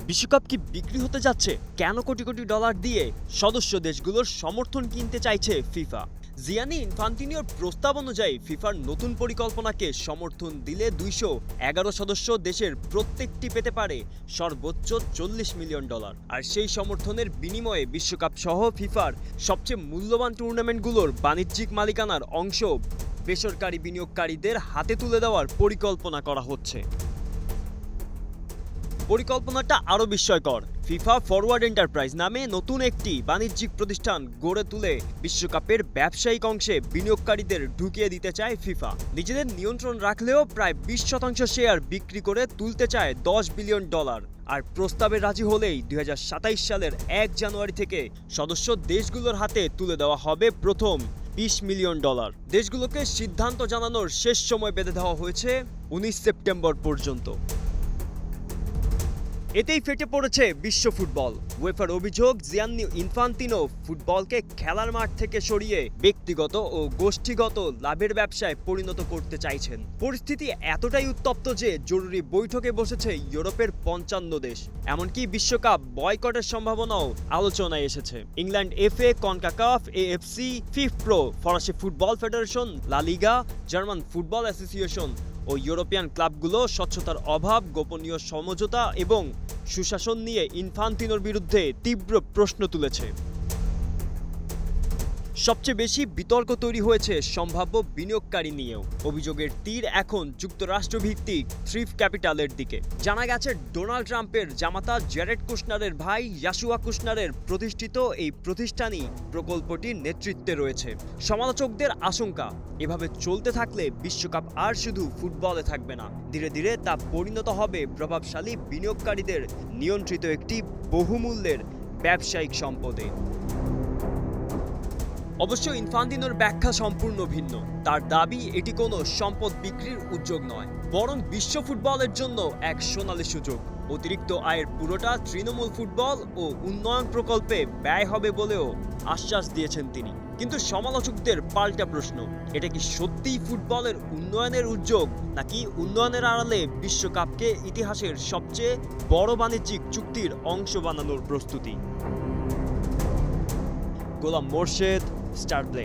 বিশ্বকাপ কি বিক্রি হতে যাচ্ছে? কেন কোটি কোটি ডলার দিয়ে সদস্য দেশগুলোর সমর্থন কিনতে চাইছে ফিফা? জিয়ানি ইনফান্তিনোর প্রস্তাব অনুযায়ী ফিফার নতুন পরিকল্পনাকে সমর্থন দিলে 211 সদস্য দেশের প্রত্যেকটি পেতে পারে সর্বোচ্চ $40 মিলিয়ন। আর সেই সমর্থনের বিনিময়ে বিশ্বকাপ সহ ফিফার সবচেয়ে মূল্যবান টুর্নামেন্টগুলোর বাণিজ্যিক মালিকানার অংশ বেসরকারি বিনিয়োগকারীদের হাতে তুলে দেওয়ার পরিকল্পনা করা হচ্ছে। পরিকল্পনাটা আরও বিস্ময়কর। ফিফা ফরওয়ার্ড এন্টারপ্রাইজ নামে নতুন একটি বাণিজ্যিক প্রতিষ্ঠান গড়ে তুলে বিশ্বকাপের ব্যবসায়িক অংশে বিনিয়োগকারীদের ঢুকিয়ে দিতে চায় ফিফা। নিজেদের নিয়ন্ত্রণ রাখলেও প্রায় 20% শেয়ার বিক্রি করে তুলতে চায় $10 বিলিয়ন। আর প্রস্তাবে রাজি হলেই 2027 সালের 1 জানুয়ারি থেকে সদস্য দেশগুলোর হাতে তুলে দেওয়া হবে প্রথম $20 মিলিয়ন। দেশগুলোকে সিদ্ধান্ত জানানোর শেষ সময় বেঁধে দেওয়া হয়েছে 19 সেপ্টেম্বর পর্যন্ত। এতেই ফেটে পড়েছে বিশ্ব ফুটবল। উয়েফার অভিযোগ, জিয়ান্নি ইনফান্তিনো ফুটবলকে খেলার মাঠ থেকে সরিয়ে ব্যক্তিগত ও গোষ্ঠীগত লাভের ব্যবসায় পরিণত করতে চাইছেন। পরিস্থিতি এতটাই উত্তপ্ত যে জরুরি বৈঠকে বসেছে ইউরোপের 55 দেশ। এমনকি বিশ্বকাপ বয়কটের সম্ভাবনাও আলোচনায় এসেছে। England FA, CONCACAF, AFC, FIFPro, ফরাসি ফুটবল ফেডারেশন, লা লিগা, জার্মান ফুটবল অ্যাসোসিয়েশন ও ইউরোপিয়ান ক্লাবগুলো স্বচ্ছতার অভাব, গোপনীয় সমঝোতা এবং সুশাসন নিয়ে ইনফান্তিনোর বিরুদ্ধে তীব্র প্রশ্ন তুলেছে। সবচেয়ে বেশি বিতর্ক তৈরি হয়েছে সম্ভাব্য বিনিয়োগকারী নিয়েও। অভিযোগের তীর এখন যুক্তরাষ্ট্রভিত্তিক থ্রিফ ক্যাপিটালের দিকে। জানা গেছে ডোনাল্ড ট্রাম্পের জামাতা জ্যারেড কুশনারের ভাই ইয়াশুয়া কুশনারের প্রতিষ্ঠিত এই প্রতিষ্ঠানই প্রকল্পটির নেতৃত্বে রয়েছে। সমালোচকদের আশঙ্কা, এভাবে চলতে থাকলে বিশ্বকাপ আর শুধু ফুটবলে থাকবে না, ধীরে ধীরে তা পরিণত হবে প্রভাবশালী বিনিয়োগকারীদের নিয়ন্ত্রিত একটি বহুমূল্যের ব্যবসায়িক সম্পদে। অবশ্য ইনফান্তিনোর ব্যাখ্যা সম্পূর্ণ ভিন্ন। তার দাবি এটি কোনো সম্পদ বিক্রির উদ্যোগ নয়, বরং বিশ্ব ফুটবলের জন্য এক সোনালী সুযোগ। অতিরিক্ত আয়ের পুরোটা তৃণমূল ফুটবল ও উন্নয়ন প্রকল্পে ব্যয় হবে বলেও আশ্বাস দিয়েছেন তিনি। কিন্তু সমালোচকদের পাল্টা প্রশ্ন, এটা কি সত্যিই ফুটবলের উন্নয়নের উদ্যোগ, নাকি উন্নয়নের আড়ালে বিশ্বকাপকে ইতিহাসের সবচেয়ে বড় বাণিজ্যিক চুক্তির অংশ বানানোর প্রস্তুতি? গোলাম মোর্শেদ, স্টার প্লে।